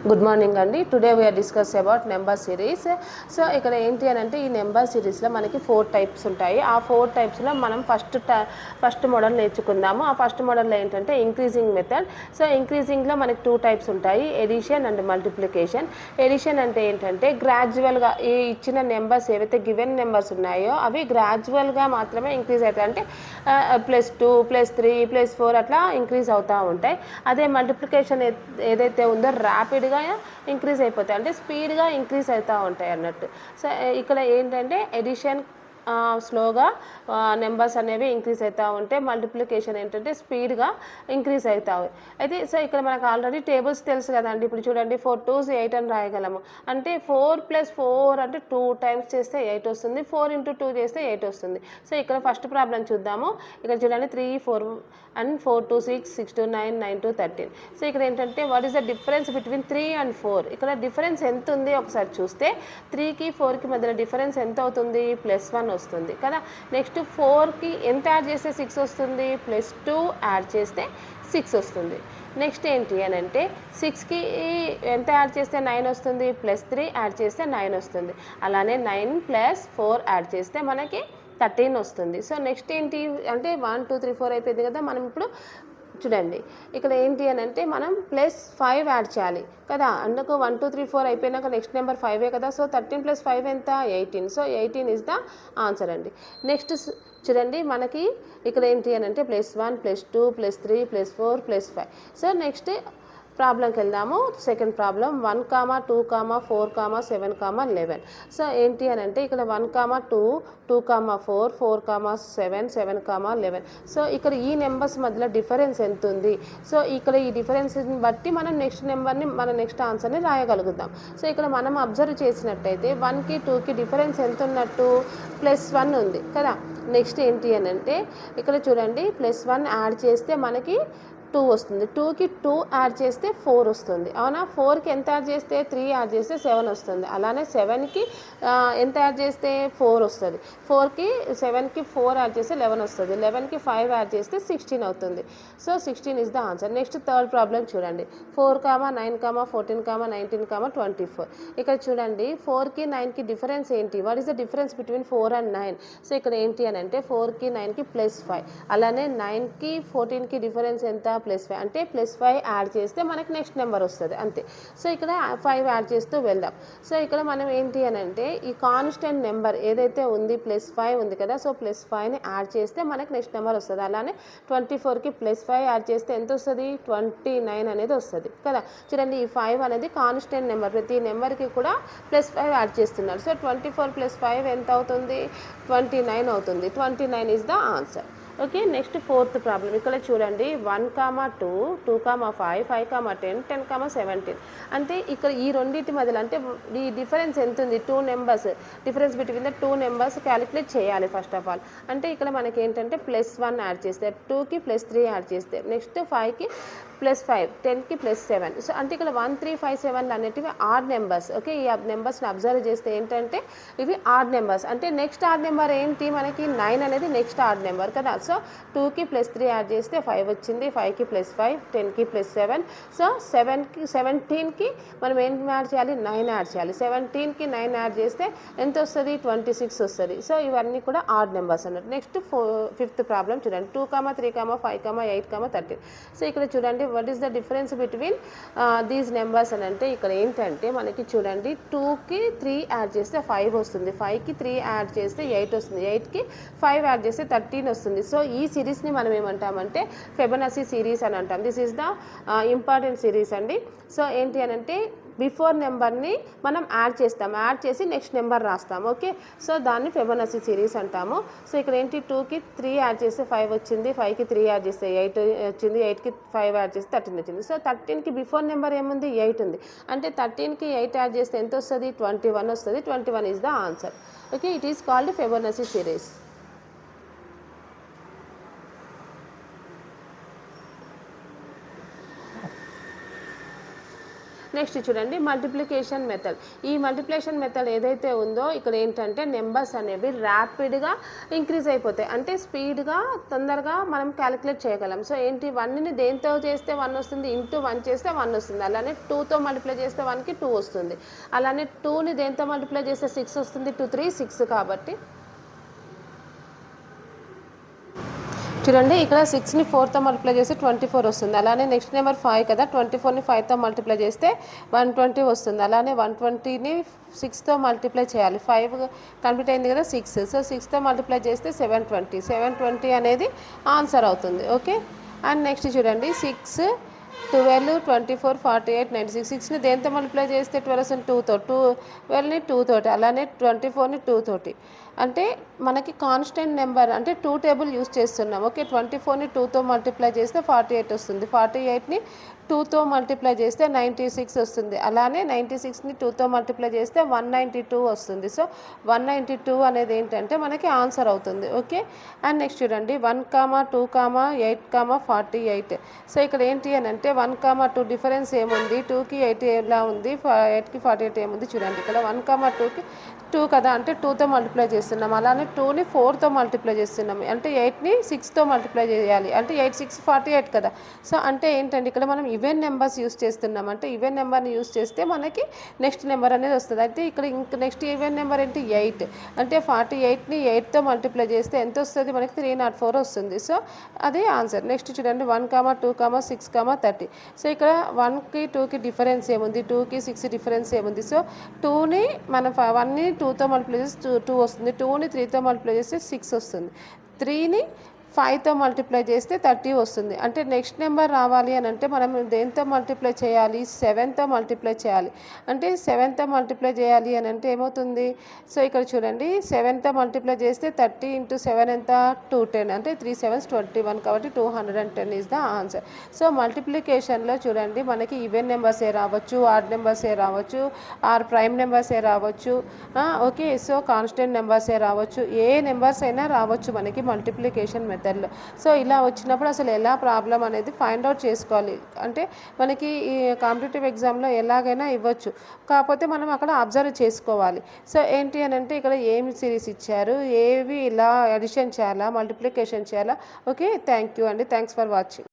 Good morning అండి. Today we are discuss about number series. So ఇక్కడ ఏంటి అని అంటే ఈ నెంబర్ సిరీస్లో మనకి 4 టైప్స్ ఉంటాయి. ఆ 4 టైప్స్లో మనం ఫస్ట్ మోడల్ నేర్చుకుందాము. ఆ ఫస్ట్ మోడల్లో ఏంటంటే ఇంక్రీజింగ్ మెథడ్. సో ఇంక్రీజింగ్లో మనకి 2 టైప్స్ ఉంటాయి, ఎడిషన్ అండ్ మల్టిప్లికేషన్. ఎడిషన్ అంటే ఏంటంటే గ్రాడ్యువల్గా ఈ ఇచ్చిన నెంబర్స్ ఏవైతే గివెన్ నెంబర్స్ ఉన్నాయో అవి గ్రాడ్యువల్గా మాత్రమే ఇంక్రీజ్ అవుతాయి. అంటే +2 +3 +4 అట్లా ఇంక్రీజ్ అవుతూ ఉంటాయి. అదే మల్టిప్లికేషన్ ఏదైతే ఉందో ర్యాపిడ్గా ఇంక్రీజ్ అయిపోతాయి, అంటే స్పీడ్గా ఇంక్రీజ్ అవుతూ ఉంటాయి అన్నట్టు. సో ఇక్కడ ఏంటంటే ఎడిషన్ స్లోగా నెంబర్స్ అనేవి ఇంక్రీజ్ అవుతూ ఉంటాయి, మల్టిప్లికేషన్ ఏంటంటే స్పీడ్గా ఇంక్రీజ్ అవుతాయి. అయితే సో ఇక్కడ మనకు ఆల్రెడీ టేబుల్స్ తెలుసు కదండి. ఇప్పుడు చూడండి 4 2s 8 అని రాయగలము. అంటే 4 + 4 అంటే 2 టైమ్స్ చేస్తే 8 వస్తుంది, 4 × 2 చేస్తే 8 వస్తుంది. సో ఇక్కడ ఫస్ట్ ప్రాబ్లం చూద్దాము. ఇక్కడ చూడండి 3 4 and 4 2 6 6 2 9 9 2 13. సో ఇక్కడ ఏంటంటే what is the difference between 3 and 4? ఇక్కడ డిఫరెన్స్ ఎంత ఉంది ఒకసారి చూస్తే 3కి 4కి మధ్యలో డిఫరెన్స్ ఎంత అవుతుంది? +1 వస్తుంది కదా. నెక్స్ట్ 4కి ఎంత యాడ్ చేస్తే 6 వస్తుంది? +2 యాడ్ చేస్తే 6 వస్తుంది. నెక్స్ట్ ఏంటి అని అంటే 6కి ఎంత యాడ్ చేస్తే 9 వస్తుంది? +3 యాడ్ చేస్తే 9 వస్తుంది. అలానే 9 + 4 యాడ్ చేస్తే మనకి 13 వస్తుంది. సో నెక్స్ట్ ఏంటి అంటే 1 2 3 4 అయిపోయింది కదా. మనం ఇప్పుడు చూడండి ఇక్కడ ఏంటి అని అంటే మనం +5 యాడ్ చేయాలి కదా. అందుకు 1 2 3 4 అయిపోయినాక నెక్స్ట్ నెంబర్ 5 కదా. సో 13 + 5 ఎంత? 18. సో 18 ఇస్ ద ఆన్సర్ అండి. నెక్స్ట్ చూడండి మనకి ఇక్కడ ఏంటి అని అంటే +1 +2 +3 +4 +5. సో నెక్స్ట్ ప్రాబ్లంకి వెళ్దాము. Second problem 1, 2, 4, 7, 11. సో ఏంటి అని అంటే ఇక్కడ 1, 2, 2, 4, 4, 7, 7, 11. సో ఇక్కడ ఈ నెంబర్స్ మధ్యలో డిఫరెన్స్ ఎంత ఉంది? సో ఇక్కడ ఈ డిఫరెన్స్ని బట్టి మనం నెక్స్ట్ నెంబర్ని మన నెక్స్ట్ ఆన్సర్ని రాయగలుగుతాం. సో ఇక్కడ మనం అబ్జర్వ్ చేసినట్టయితే 1కి 2కి డిఫరెన్స్ ఎంత ఉన్నట్టు? +1 ఉంది కదా. నెక్స్ట్ ఏంటి అని అంటే ఇక్కడ చూడండి +1 యాడ్ చేస్తే మనకి 2 వస్తుంది, 2కి 2 యాడ్ చేస్తే 4 వస్తుంది, అవునా. 4కి ఎంత యాడ్ చేస్తే 3 యాడ్ చేస్తే 7 వస్తుంది. అలానే 7కి ఎంత యాడ్ చేస్తే 4 వస్తుంది, 7కి 4 యాడ్ చేస్తే 11 వస్తుంది, 11కి 5 యాడ్ చేస్తే 16 అవుతుంది. So 16 is the answer. Next third problem చూడండి 4, 9, 14, 19, 24. ఇక్కడ చూడండి 4కి 9కి డిఫరెన్స్ ఏంటి? What is the difference between 4 and 9? So ఇక్కడ ఏంటి అని అంటే 4కి 9కి +5, అలానే 9కి 14కి డిఫరెన్స్ ఎంత? +5. అంటే +5 యాడ్ చేస్తే మనకి నెక్స్ట్ నెంబర్ వస్తుంది అంతే. సో ఇక్కడ 5 యాడ్ చేస్తూ వెళ్దాం. సో ఇక్కడ మనం ఏంటి అని అంటే ఈ కాన్స్టెంట్ నెంబర్ ఏదైతే ఉంది +5 ఉంది కదా. సో +5ని యాడ్ చేస్తే మనకి నెక్స్ట్ నెంబర్ వస్తుంది. అలానే 24కి +5 యాడ్ చేస్తే ఎంత వస్తుంది? 29 అనేది వస్తుంది కదా. చూడండి ఈ 5 అనేది కాన్స్టెంట్ నెంబర్, ప్రతి నెంబర్కి కూడా +5 యాడ్ చేస్తున్నారు. సో 24 + 5 ఎంత అవుతుంది? 29 అవుతుంది. 29 is the answer. Okay. Next fourth problem ఇక్కడ చూడండి 1, 2, 2, 5, 5, 10, 10, 17. అంటే ఇక్కడ ఈ రెండింటి మధ్యలో అంటే ఈ డిఫరెన్స్ ఎంత ఉంది? 2 numbers difference between the 2 numbers calculate చేయాలి ఫస్ట్ ఆఫ్ ఆల్. అంటే ఇక్కడ మనకి ఏంటంటే +1 యాడ్ చేస్తే, 2కి +3 యాడ్ చేస్తే, నెక్స్ట్ 5కి +5, 10కి +7. సో అంటే ఇక్కడ 1 3 5 7 అనేటివి ఆడ్ నెంబర్స్. ఓకే. ఈ నెంబర్స్ని అబ్జర్వ్ చేస్తే ఏంటంటే ఇవి ఆడ్ నెంబర్స్. అంటే నెక్స్ట్ ఆడ్ నెంబర్ ఏంటి? మనకి 9 అనేది నెక్స్ట్ ఆడ్ నెంబర్ కదా. సో 2కి +3 యాడ్ చేస్తే 5 వచ్చింది, 5కి +5, 10కి +7. సో 17కి మనం ఏం యాడ్ చేయాలి? 9 యాడ్ చేయాలి. 17కి 9 యాడ్ చేస్తే ఎంత వస్తుంది? 26 వస్తుంది. సో ఇవన్నీ కూడా ఆడ్ నెంబర్స్ అన్నట్టు. నెక్స్ట్ ఫిఫ్త్ ప్రాబ్లం చూడండి 2, 3, 5, 8, 13. సో ఇక్కడ చూడండి what is the difference between these numbers అని అంటే ఇక్కడ ఏంటంటే మనకి చూడండి 2కి 3 యాడ్ చేస్తే 5 వస్తుంది, 5కి 3 యాడ్ చేస్తే 8 వస్తుంది, 8కి 5 యాడ్ చేస్తే 13 వస్తుంది. సో ఈ సిరీస్ని మనం ఏమంటామంటే ఫిబొనాచి సిరీస్ అని అంటాం. This is the important series అండి. సో ఏంటి అని అంటే బిఫోర్ నెంబర్ని మనం యాడ్ చేస్తాం, యాడ్ చేసి నెక్స్ట్ నెంబర్ రాస్తాం. ఓకే. సో దాన్ని ఫిబొనాచి సిరీస్ అంటాము. సో ఇక్కడ ఏంటి 2కి 3 యాడ్ చేస్తే 5 వచ్చింది, 5కి 3 యాడ్ చేస్తే 8 వచ్చింది, 8కి 5 యాడ్ చేస్తే 13 వచ్చింది. సో 13కి బిఫోర్ నెంబర్ ఏముంది? 8 ఉంది. అంటే 13కి 8 యాడ్ చేస్తే ఎంత వస్తుంది? 21 వస్తుంది. 21 is the answer. Okay. It is called Fibonacci series. Next చూడండి మల్టిప్లికేషన్ మెథడ్. ఈ మల్టిప్లికేషన్ మెథడ్ ఏదైతే ఉందో ఇక్కడ ఏంటంటే నెంబర్స్ అనేవి ర్యాపిడ్గా ఇంక్రీజ్ అయిపోతాయి, అంటే స్పీడ్గా తొందరగా మనం క్యాలిక్యులేట్ చేయగలం. సో ఏంటి, 1ని దేంతో చేస్తే 1 వస్తుంది, ఇంటూ 1 చేస్తే 1 వస్తుంది. అలానే 2తో మల్టిప్లై చేస్తే 1కి 2 వస్తుంది. అలానే 2ని దేంతో మల్టిప్లై చేస్తే 6 వస్తుంది, 2 3 6. కాబట్టి చూడండి ఇక్కడ 6ని 4తో మల్టిప్లై చేస్తే 24 వస్తుంది. అలానే నెక్స్ట్ నెంబర్ 5 కదా, 24ని 5తో మల్టిప్లై చేస్తే 120 వస్తుంది. అలానే 120ని 6తో మల్టిప్లై చేయాలి. 5 కంప్లీట్ అయింది కదా 6. సో 6తో మల్టిప్లై చేస్తే 720 అనేది ఆన్సర్ అవుతుంది. ఓకే. అండ్ నెక్స్ట్ చూడండి 6 12 24 48 96. 6ని దేంతో మల్టిప్లై చేస్తే 12 వస్తుంది, 2తో. 12ని 2 తోటి, అలానే 24ని 2 తోటి. అంటే మనకి కాన్స్టెంట్ నెంబర్ అంటే 2 టేబుల్ యూస్ చేస్తున్నాం. ఓకే. 24ని 2తో మల్టిప్లై చేస్తే 48 వస్తుంది. 48ని 2తో మల్టిప్లై చేస్తే 96 వస్తుంది. అలానే 96ని 2తో మల్టిప్లై చేస్తే 192 వస్తుంది. సో 192 అనేది ఏంటంటే మనకి ఆన్సర్ అవుతుంది. ఓకే. అండ్ నెక్స్ట్ చూడండి 1, 2, 8, 48. సో ఇక్కడ ఏంటి అని అంటే 1, 2 డిఫరెన్స్ ఏముంది, 2కి 8 ఎలా ఉంది, 8కి 48 ఏముంది చూడండి. ఇక్కడ 1, 2కి 2 కదా, అంటే 2తో మల్టిప్లై చేస్తున్నాం. అలానే 2ని 4తో మల్టిప్లై చేస్తున్నాం, అంటే 8ని 6తో మల్టిప్లై చేయాలి, అంటే 8 6 48 కదా. సో అంటే ఏంటంటే ఇక్కడ మనం ఈవెన్ నెంబర్స్ యూస్ చేస్తున్నాం, అంటే ఈవెన్ నెంబర్ని యూస్ చేస్తే మనకి నెక్స్ట్ నెంబర్ అనేది వస్తుంది. అయితే ఇక్కడ ఇంక నెక్స్ట్ ఈవెన్ నెంబర్ ఏంటి 8, అంటే 48ని 8తో మల్టిప్లై చేస్తే ఎంత వస్తుంది మనకి 304 వస్తుంది. సో అది ఆన్సర్. నెక్స్ట్ చూడండి 1, 2, 6, 30. సో ఇక్కడ 1కి 2కి డిఫరెన్స్ ఏముంది, 2కి 6 డిఫరెన్స్ ఏముంది. సో 2ని మనం 1ని 2తో మల్టిప్లై చేస్తే 2 వస్తుంది. 2ని 3తో మల్టిప్లై చేస్తే 6 వస్తుంది. 3ని 5తో మల్టిప్లై చేస్తే 30 వస్తుంది. అంటే నెక్స్ట్ నెంబర్ రావాలి అని అంటే మనం దేంతో మల్టిప్లై చేయాలి, 7తో మల్టిప్లై చేయాలి. అంటే 7తో మల్టిప్లై చేయాలి అని అంటే ఏమవుతుంది, సో ఇక్కడ చూడండి 7తో మల్టిప్లై చేస్తే 30 × 7 ఎంత, 210, అంటే 3 7s 21, కాబట్టి 210 ఈజ్ ద ఆన్సర్. సో మల్టిప్లికేషన్లో చూడండి మనకి ఈవెన్ నెంబర్సే రావచ్చు, ఆడ్ నెంబర్సే రావచ్చు, ఆర్ ప్రైమ్ నెంబర్సే రావచ్చు. ఓకే. సో కాన్స్టెంట్ నెంబర్సే రావచ్చు, ఏ నెంబర్స్ అయినా రావచ్చు మనకి మల్టిప్లికేషన్ మెథడ్. సో ఇలా వచ్చినప్పుడు అసలు ఎలా ప్రాబ్లం అనేది ఫైండ్ అవుట్ చేసుకోవాలి. అంటే మనకి ఈ కాంపిటేటివ్ ఎగ్జామ్లో ఎలాగైనా ఇవ్వచ్చు, కాకపోతే మనం అక్కడ అబ్జర్వ్ చేసుకోవాలి. సో ఏంటి అని అంటే ఇక్కడ ఏమి సిరీస్ ఇచ్చారు, ఏవి ఇలా అడిషన్ చేయాలా, మల్టిప్లికేషన్ చేయాలా. ఓకే. థ్యాంక్ యూ అండి. Thanks for watching.